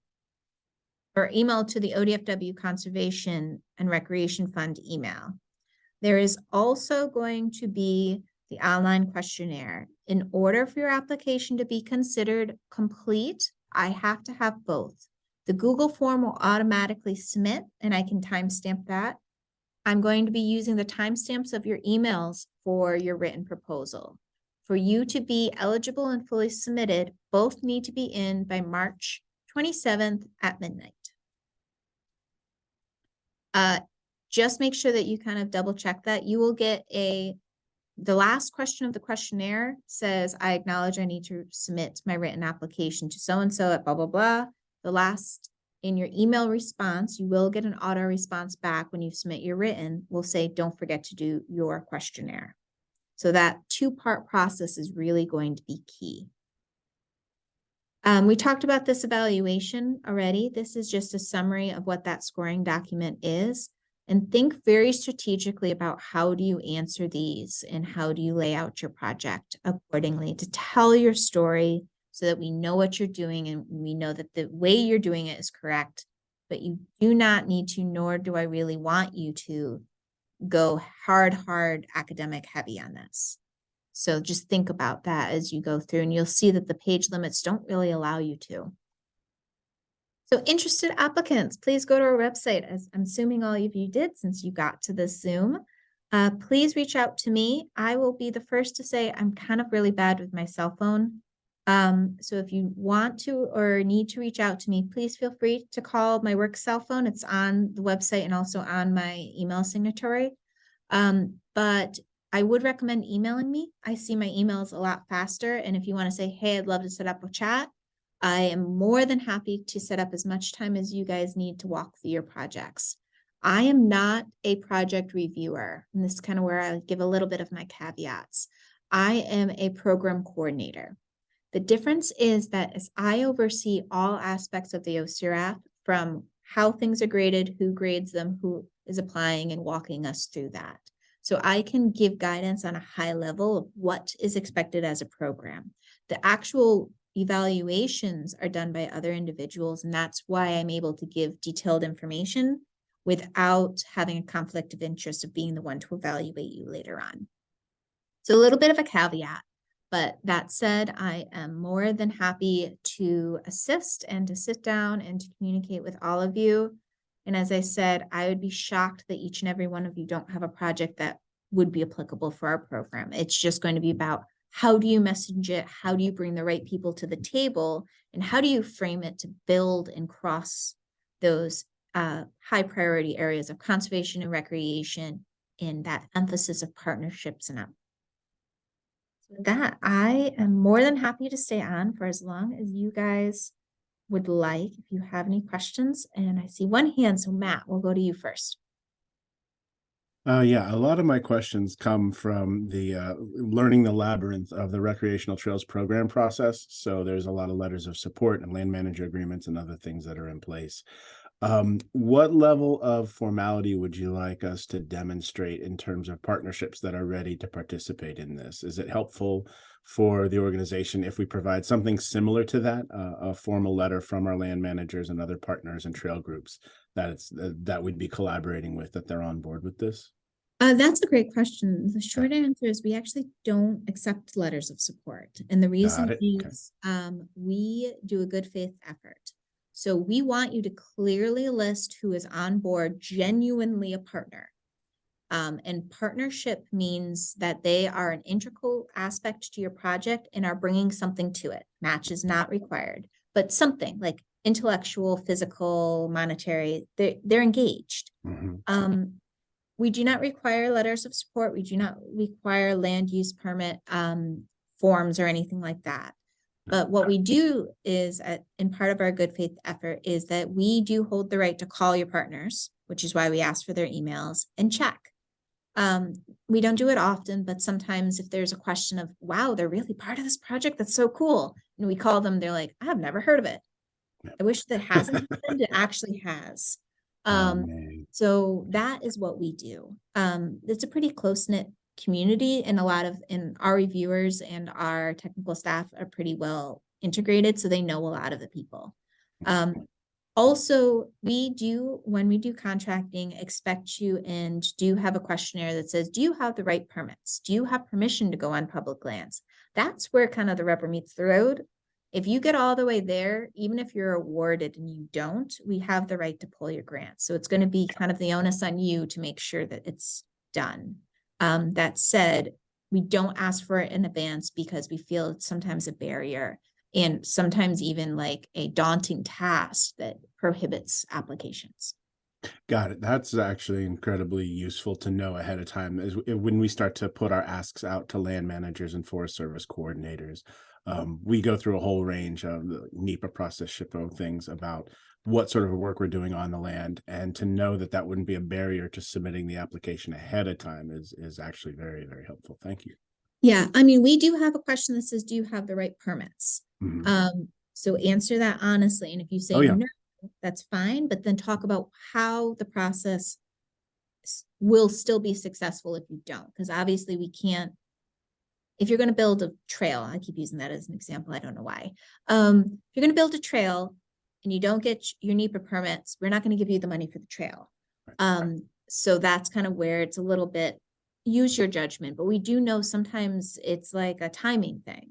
or emailed to the ODFW Conservation and Recreation Fund email. There is also going to be the online questionnaire. In order for your application to be considered complete, I have to have both. The Google form will automatically submit, and I can timestamp that. I'm going to be using the timestamps of your emails for your written proposal. For you to be eligible and fully submitted, both need to be in by March 27th at midnight. Just make sure that you kind of double check that. You will get the last question of the questionnaire says, I acknowledge I need to submit my written application to so-and-so at blah, blah, blah. The last in your email response, you will get an auto response back when you submit your written, will say, don't forget to do your questionnaire. So that two-part process is really going to be key. We talked about this evaluation already. This is just a summary of what that scoring document is. And think very strategically about how do you answer these and how do you lay out your project accordingly to tell your story so that we know what you're doing and we know that the way you're doing it is correct, but you do not need to, nor do I really want you to go hard academic heavy on this. So just think about that as you go through, and you'll see that the page limits don't really allow you to. So interested applicants, please go to our website, as I'm assuming all of you did since you got to this Zoom. Please reach out to me. I will be the first to say I'm kind of really bad with my cell phone. So if you want to or need to reach out to me, please feel free to call my work cell phone. It's on the website and also on my email signatory. But I would recommend emailing me. I see my emails a lot faster. And if you want to say, hey, I'd love to set up a chat, I am more than happy to set up as much time as you guys need to walk through your projects. I am not a project reviewer, and this is kind of where I give a little bit of my caveats. I am a program coordinator. The difference is that as I oversee all aspects of the OCRF, from how things are graded, who grades them, who is applying and walking us through that. So I can give guidance on a high level of what is expected as a program. The actual evaluations are done by other individuals, and that's why I'm able to give detailed information without having a conflict of interest of being the one to evaluate you later on. So a little bit of a caveat, but that said, I am more than happy to assist and to sit down and to communicate with all of you. And as I said, I would be shocked that each and every one of you don't have a project that would be applicable for our program. It's just going to be about how do you message it? How do you bring the right people to the table? And how do you frame it to build and cross those high priority areas of conservation and recreation and that emphasis of partnerships and with that, I am more than happy to stay on for as long as you guys would like, if you have any questions. And I see one hand, so Matt, we'll go to you first. Yeah, a lot of my questions come from the learning the labyrinth of the recreational trails program process. So there's a lot of letters of support and land manager agreements and other things that are in place. What level of formality would you like us to demonstrate in terms of partnerships that are ready to participate in this? Is it helpful for the organization if we provide something similar to that, a formal letter from our land managers and other partners and trail groups that we'd be collaborating with, that they're on board with this? That's a great question. The short answer is we actually don't accept letters of support. And the reason is we do a good faith effort. So we want you to clearly list who is on board, genuinely a partner. And partnership means that they are an integral aspect to your project and are bringing something to it. Match is not required, but something like intellectual, physical, monetary, they're engaged. Mm-hmm. We do not require letters of support. We do not require land use permit forms or anything like that. But what we do is, in part of our good faith effort, is that we do hold the right to call your partners, which is why we ask for their emails, and check. We don't do it often, but sometimes if there's a question of, wow, they're really part of this project, that's so cool. And we call them, they're like, I've never heard of it. I wish that hasn't happened. It actually has. Amazing. So that is what we do. It's a pretty close-knit community, and a lot of our reviewers and our technical staff are pretty well integrated, so they know a lot of the people. Also, when we do contracting, expect you and do have a questionnaire that says, do you have the right permits? Do you have permission to go on public lands? That's where kind of the rubber meets the road. If you get all the way there, even if you're awarded and you don't, we have the right to pull your grant. So it's going to be kind of the onus on you to make sure that it's done. That said, we don't ask for it in advance because we feel it's sometimes a barrier and sometimes even like a daunting task that prohibits applications. Got it. That's actually incredibly useful to know ahead of time is when we start to put our asks out to land managers and Forest Service coordinators. We go through a whole range of the NEPA process, SHPO things about what sort of work we're doing on the land, and to know that that wouldn't be a barrier to submitting the application ahead of time is actually very, very helpful. Thank you. Yeah, I mean, we do have a question that says, do you have the right permits? So answer that honestly. And if you say Oh, yeah. no, that's fine, but then talk about how the process will still be successful if you don't, because obviously we can't, if you're going to build a trail, I keep using that as an example, I don't know why. If you're going to build a trail and you don't get your NEPA permits, we're not going to give you the money for the trail. So that's kind of where it's a little bit, use your judgment, but we do know sometimes it's like a timing thing.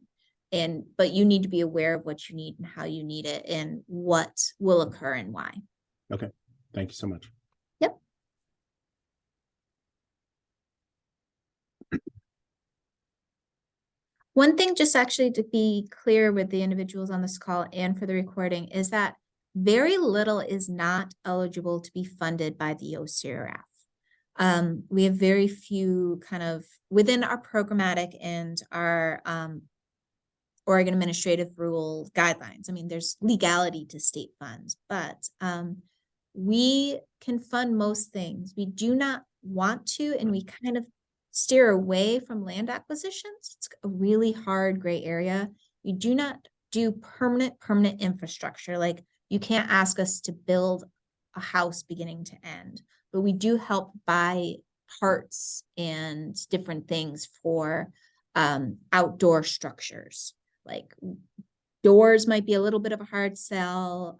But you need to be aware of what you need and how you need it and what will occur and why. Okay. Thank you so much. Yep. One thing, just actually to be clear with the individuals on this call and for the recording, is that very little is not eligible to be funded by the OCRF. We have very few kind of within our programmatic and our Oregon administrative rule guidelines. I mean, there's legality to state funds, but we can fund most things. We do not want to, and we kind of steer away from land acquisitions. It's a really hard gray area. We do not do permanent infrastructure. Like, you can't ask us to build a house beginning to end, but we do help buy parts and different things for outdoor structures. Like, doors might be a little bit of a hard sell,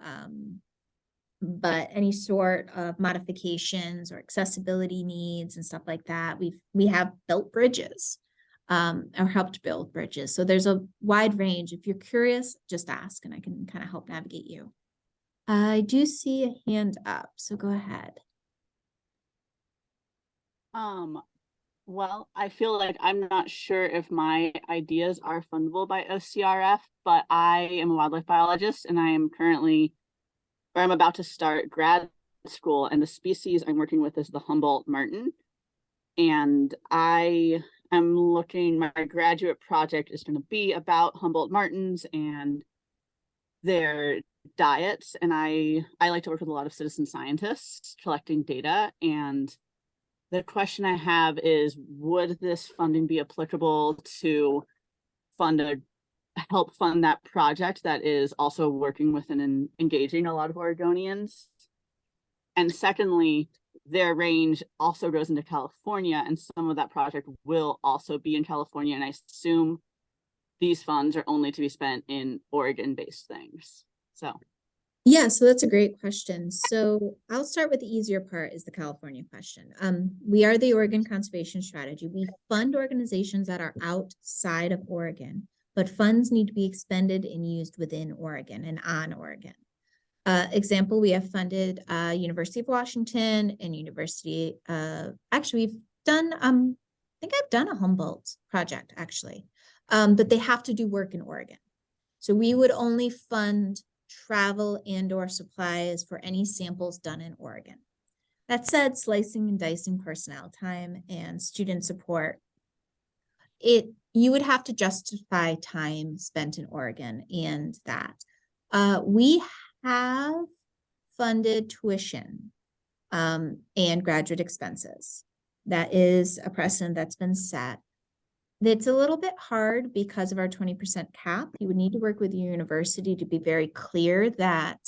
but any sort of modifications or accessibility needs and stuff like that, we have built bridges, or helped build bridges. So there's a wide range. If you're curious, just ask and I can kind of help navigate you. I do see a hand up, so go ahead. Well, I feel like I'm not sure if my ideas are fundable by OCRF, but I am a wildlife biologist and I am currently, or I'm about to start grad school, and the species I'm working with is the Humboldt marten. And I am looking, my graduate project is going to be about Humboldt martens and their diets. And I like to work with a lot of citizen scientists collecting data. And the question I have is, would this funding be applicable to help fund that project that is also working with and engaging a lot of Oregonians? And secondly, their range also goes into California, and some of that project will also be in California. And I assume these funds are only to be spent in Oregon-based things. So. Yeah, so that's a great question. So I'll start with the easier part, is the California question. We are the Oregon Conservation Strategy. We fund organizations that are outside of Oregon, but funds need to be expended and used within Oregon and on Oregon. Example, we have funded University of Washington and University actually we've done, I think I've done a Humboldt project actually, but they have to do work in Oregon. So we would only fund travel and/or supplies for any samples done in Oregon. That said, slicing and dicing personnel time and student support, you would have to justify time spent in Oregon, and that we have funded tuition and graduate expenses. That is a precedent that's been set. It's a little bit hard because of our 20% cap. You would need to work with your university to be very clear that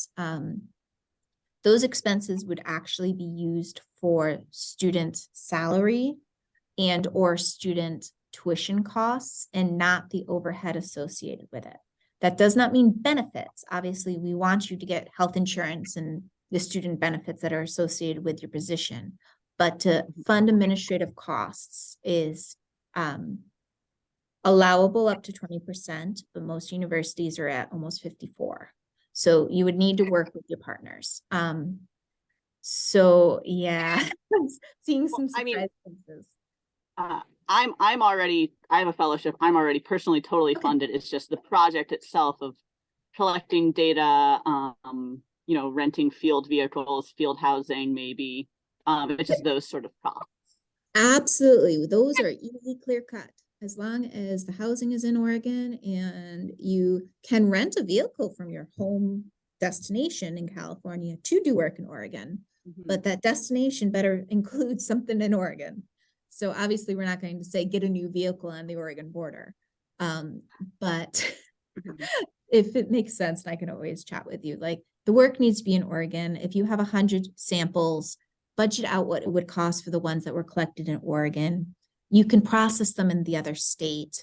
those expenses would actually be used for student salary and or student tuition costs and not the overhead associated with it. That does not mean benefits. Obviously, we want you to get health insurance and the student benefits that are associated with your position. But to fund administrative costs is allowable up to 20%, but most universities are at almost 54. So you would need to work with your partners. So yeah, seeing some I mean, surprises. I'm already, I have a fellowship. I'm already personally totally Okay. funded. It's just the project itself of collecting data, you know, renting field vehicles, field housing, maybe. It's just those sort of costs. Absolutely. Those are easy, clear cut. As long as the housing is in Oregon and you can rent a vehicle from your home destination in California to do work in Oregon, but that destination better include something in Oregon. So obviously we're not going to say get a new vehicle on the Oregon border. But if it makes sense, and I can always chat with you, like the work needs to be in Oregon. If you have 100 samples, budget out what it would cost for the ones that were collected in Oregon. You can process them in the other state.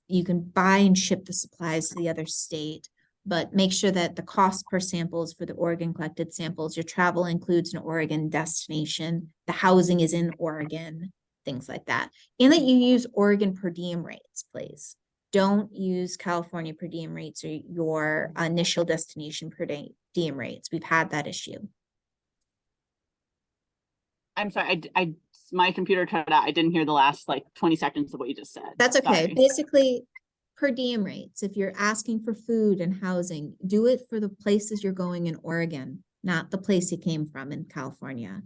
You can buy and ship the supplies to the other state, but make sure that the cost per samples for the Oregon collected samples, your travel includes an Oregon destination, the housing is in Oregon, things like that. And that you use Oregon per diem rates, please. Don't use California per diem rates or your initial destination per diem rates. We've had that issue. I'm sorry, my computer cut out. I didn't hear the last like 20 seconds of what you just said. That's okay. Sorry. Basically, per diem rates, if you're asking for food and housing, do it for the places you're going in Oregon, not the place you came from in California.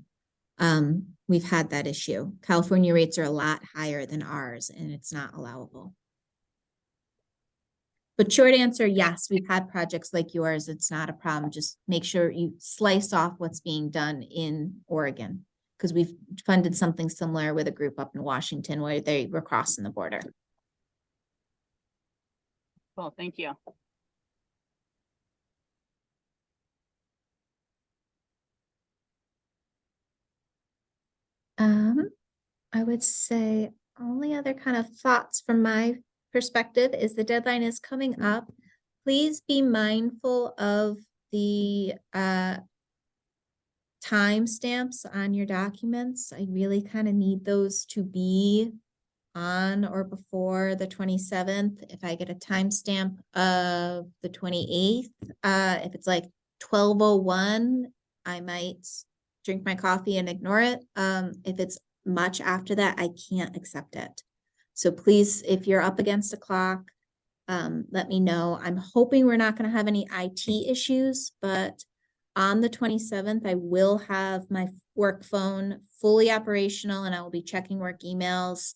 We've had that issue. California rates are a lot higher than ours, and it's not allowable. But short answer, yes, we've had projects like yours. It's not a problem. Just make sure you slice off what's being done in Oregon, because we've funded something similar with a group up in Washington where they were crossing the border. Well, thank you. I would say only other kind of thoughts from my perspective is the deadline is coming up. Please be mindful of the timestamps on your documents. I really kind of need those to be on or before the 27th. If I get a timestamp of the 28th, if it's like 12:01, I might drink my coffee and ignore it. If it's much after that, I can't accept it. So please, if you're up against the clock, let me know. I'm hoping we're not going to have any IT issues, but on the 27th, I will have my work phone fully operational and I will be checking work emails.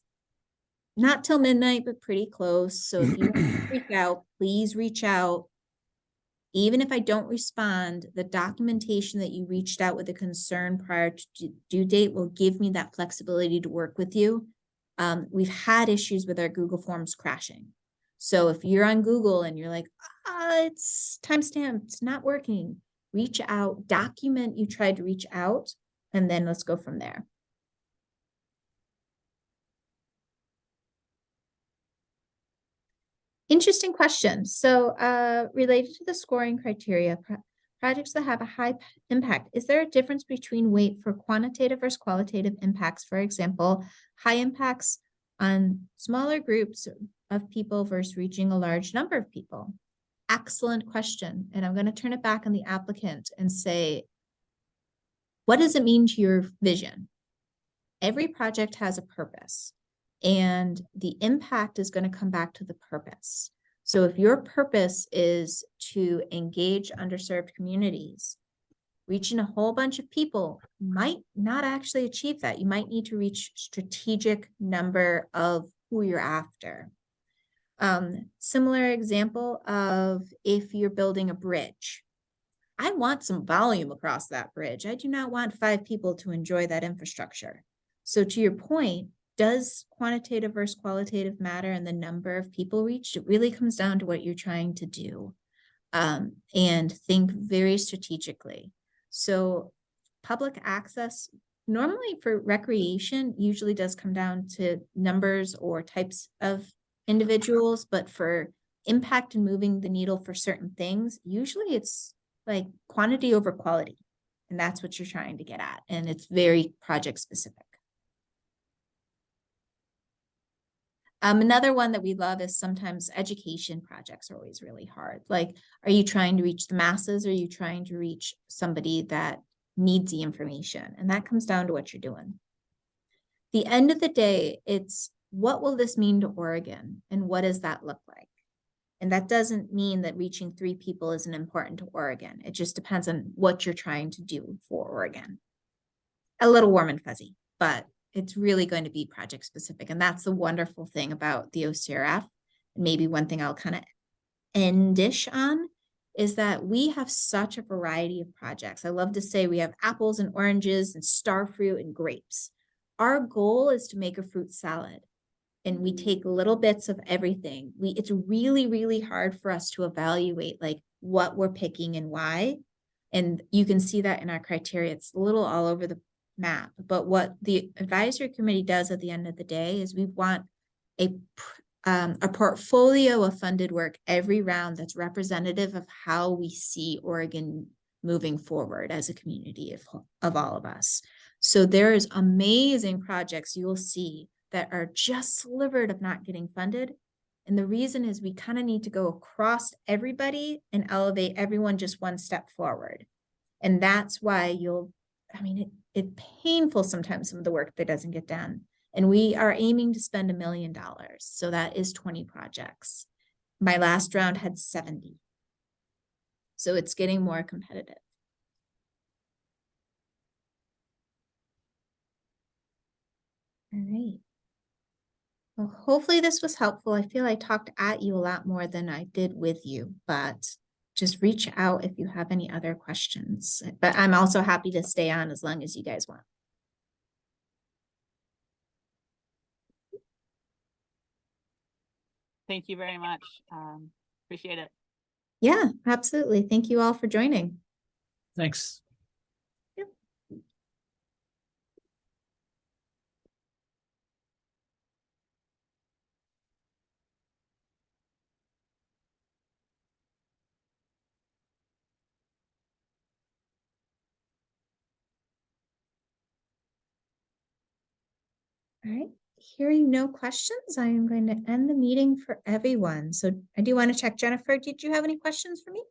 Not till midnight, but pretty close. So if you want to reach out, please reach out. Even if I don't respond, the documentation that you reached out with a concern prior to due date will give me that flexibility to work with you. We've had issues with our Google Forms crashing. So if you're on Google and you're like, it's timestamped, it's not working, reach out, document you tried to reach out, and then let's go from there. Interesting question. So related to the scoring criteria, projects that have a high impact, is there a difference between weight for quantitative versus qualitative impacts? For example, high impacts on smaller groups of people versus reaching a large number of people? Excellent question. And I'm going to turn it back on the applicant and say, what does it mean to your vision? Every project has a purpose. And the impact is going to come back to the purpose. So if your purpose is to engage underserved communities, reaching a whole bunch of people might not actually achieve that. You might need to reach strategic number of who you're after. Similar example of if you're building a bridge. I want some volume across that bridge. I do not want 5 people to enjoy that infrastructure. So to your point, does quantitative versus qualitative matter and the number of people reached? It really comes down to what you're trying to do. And think very strategically. So public access, normally for recreation, usually does come down to numbers or types of individuals, but for impact and moving the needle for certain things, usually it's like quantity over quality. And that's what you're trying to get at. And it's very project specific. Another one that we love is sometimes education projects are always really hard. Like, are you trying to reach the masses? Or are you trying to reach somebody that needs the information? And that comes down to what you're doing. The end of the day, it's what will this mean to Oregon? And what does that look like? And that doesn't mean that reaching 3 people isn't important to Oregon. It just depends on what you're trying to do for Oregon. A little warm and fuzzy, but it's really going to be project specific. And that's the wonderful thing about the OCRF. And maybe one thing I'll kind of end-ish on is that we have such a variety of projects. I love to say we have apples and oranges and star fruit and grapes. Our goal is to make a fruit salad. And we take little bits of everything. It's really, really hard for us to evaluate like what we're picking and why. And you can see that in our criteria. It's a little all over the map, but what the advisory committee does at the end of the day is we want a portfolio of funded work every round that's representative of how we see Oregon moving forward as a community of all of us. So there is amazing projects you will see that are just slivered of not getting funded. And the reason is we kind of need to go across everybody and elevate everyone just one step forward. And that's why it's painful sometimes, some of the work that doesn't get done. And we are aiming to spend $1 million. So that is 20 projects. My last round had 70. So it's getting more competitive. All right. Well, hopefully this was helpful. I feel I talked at you a lot more than I did with you, but just reach out if you have any other questions. But I'm also happy to stay on as long as you guys want. Thank you very much. Appreciate it. Yeah, absolutely. Thank you all for joining. Thanks. Yep. All right. Hearing no questions, I am going to end the meeting for everyone. So I do want to check, Jennifer, did you have any questions for me?